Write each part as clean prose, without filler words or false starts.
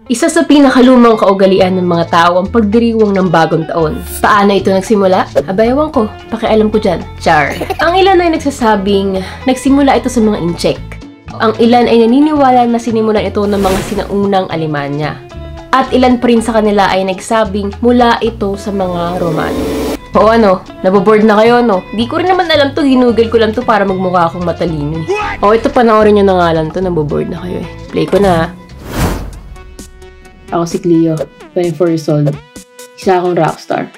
Isa sa pinakalumang kaugalian ng mga tao ang pagdiriwang ng bagong taon. Paano ito nagsimula? Aba, ewan ko. Pakialam ko dyan. Char. Ang ilan ay nagsasabing nagsimula ito sa mga incheck. Ang ilan ay naniniwala na sinimulan ito ng mga sinaunang Alemanya. At ilan pa rin sa kanila ay nagsabing mula ito sa mga Romano. O ano, naboboard na kayo, no? Di ko rin naman alam to, ginugol ko lang to para magmukha akong matalino. O ito, panoorin nyo na nga lang to, naboboard na kayo eh. Play ko na. Ako si Cleo, 24 years old. Isa akong rockstar.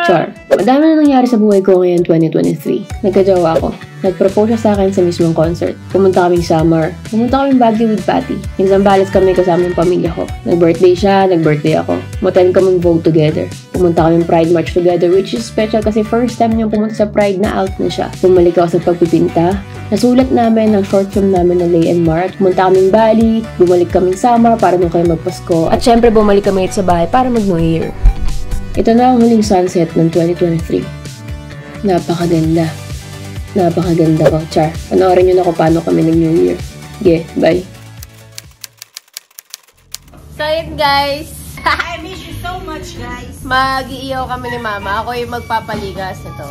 Char. Madami na nangyari sa buhay ko ngayon 2023. Nagkajowa ako. Nag-propose siya sa akin sa mismong concert. Pumunta kaming summer. Pumunta kaming Baguio with Patty. Minsan-balis kami kasama yung pamilya ko. Nag-birthday siya, nag-birthday ako. Moten kaming Vogue together. Pumunta kaming Pride March together, which is special kasi first time niyang pumunta sa Pride na out na siya. Bumalik ako sa pagpipinta. Nasulat namin ang short film namin na Lay and Mar. Pumunta kaming Bali. Bumalik kaming summer para nung kayo magpasko. At syempre bumalik kami sa bahay para mag-New Year. Ito na ang huling sunset ng 2023. Napakaganda. Napakaganda ko. Char. Panoorin nyo na kung paano kami ng New Year. Okay, bye. So yun guys. I miss you so much guys. Mag-iiyaw kami ni Mama. Ako yung magpapaligas ito.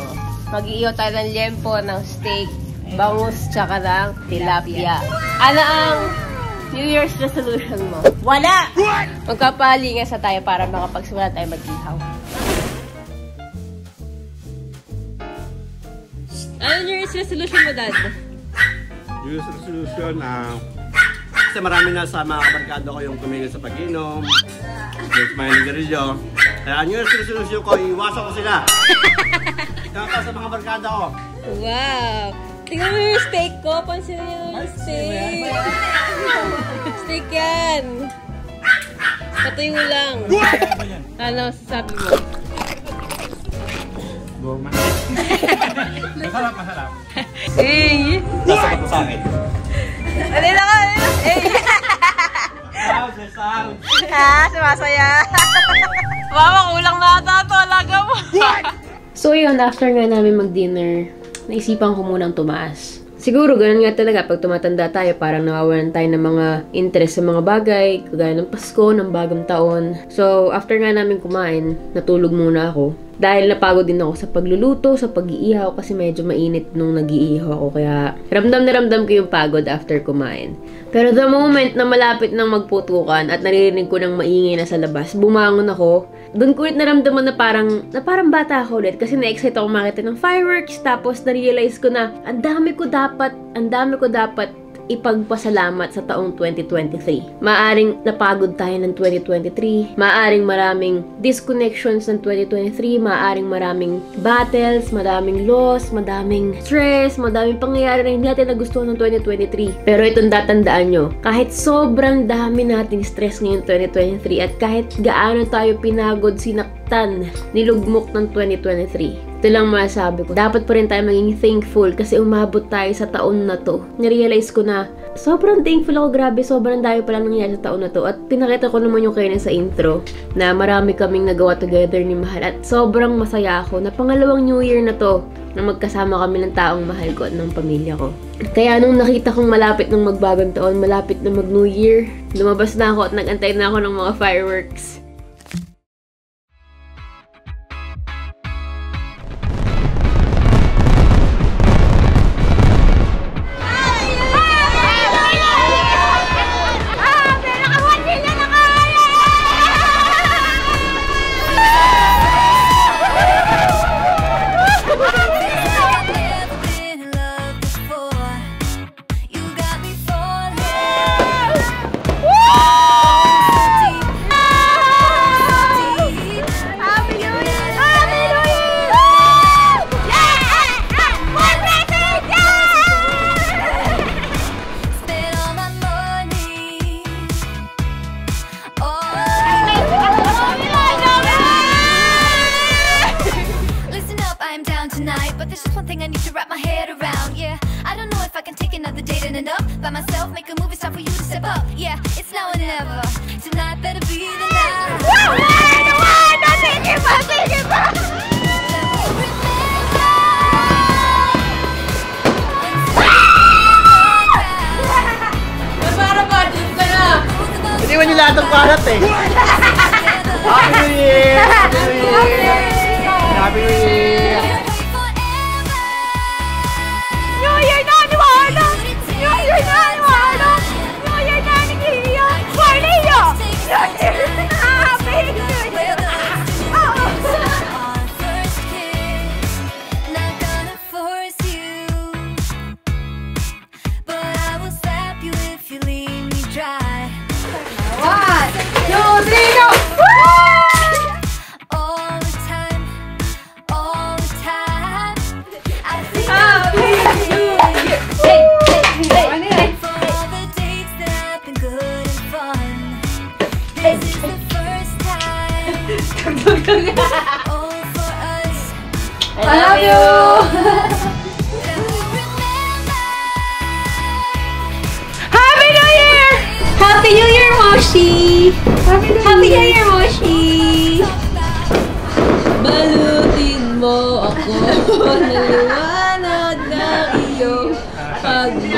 Mag-iiyaw tayo ng liempo, ng steak, bangus, tsaka ng tilapia. Ano ang New Year's resolution mo? Wala! Magpapalingas na tayo para makapagsimula tayo mag-ihaw. Ano New Year's resolution mo, Dad? New Year's resolution, kasi marami na sa mga kabarkada ko yung tumingin sa pag-inom, yung smiling garilyo. Kaya New Year's resolution ko, iwasan ko sila. Kaya sa mga barkada ko. Wow! Tingnan mo yung steak ko. Pansin nyo yung steak. Steak yan. Patuyo lang. Ano, sasabi mo? Masarap, masarap. Eh! Nasakot mo sa akin. Alin ako! Eh! Sound! Ha? Sumasaya. Mama, kulang na ata ito. Alaga mo. So yun, after nga namin mag-dinner, naisipan ko munang tumaas. Siguro, ganun nga talaga. Pag tumatanda tayo, parang nawawalan tayo ng mga interest sa mga bagay, kagaya ng Pasko, ng bagong taon. So, after nga namin kumain, natulog muna ako. Dahil napagod din ako sa pagluluto, sa pag-iihaw, kasi medyo mainit nung nag-iihaw ako. Kaya, ramdam na ramdam ko yung pagod after kumain. Pero the moment na malapit nang magputukan at naririnig ko ng maingay na sa labas, bumangon ako. Doon ko ulit naramdaman na parang bata ako ulit kasi na-excite ako makita ng fireworks. Tapos na-realize ko na ang dami ko dapat ipagpasalamat sa taong 2023. Maaring napagod tayo ng 2023, maaring maraming disconnections ng 2023, maaring maraming battles, madaming loss, madaming stress, madaming pangyayari na hindi natin nagustuhan ng 2023. Pero itong tatandaan nyo, kahit sobrang dami nating stress ngayong 2023 at kahit gaano tayo pinagod, sinaktan, nilugmok ng 2023, ito lang masasabi ko. Dapat pa rin tayo maging thankful kasi umabot tayo sa taon na to. Narealize ko na sobrang thankful ako. Grabe, sobrang dami pala nangyari sa taon na to. At pinakita ko naman yung kayo sa intro na marami kaming nagawa together ni Mahal. At sobrang masaya ako na pangalawang New Year na to na magkasama kami ng taong mahal ko at ng pamilya ko. Kaya nung nakita kong malapit ng magbagong taon, malapit na mag-New Year, lumabas na ako at nag-antay na ako ng mga fireworks. By myself, make a movie, it's time for you to step up. Yeah, it's now or never. Tonight better be the night. Sige pa! lahat ng palat eh. Happy New Year! Happy New Year! Happy New Year! New Year na ni Wala! New Year na ni Wala! New Year na ni Kia! Cornelio! New Year! Happy New Year! I love you! Happy New Year! Happy New Year, Moshi! Happy New Year, Moshi! Balutin mo ako ng liwanag ng iyong pagmamahal.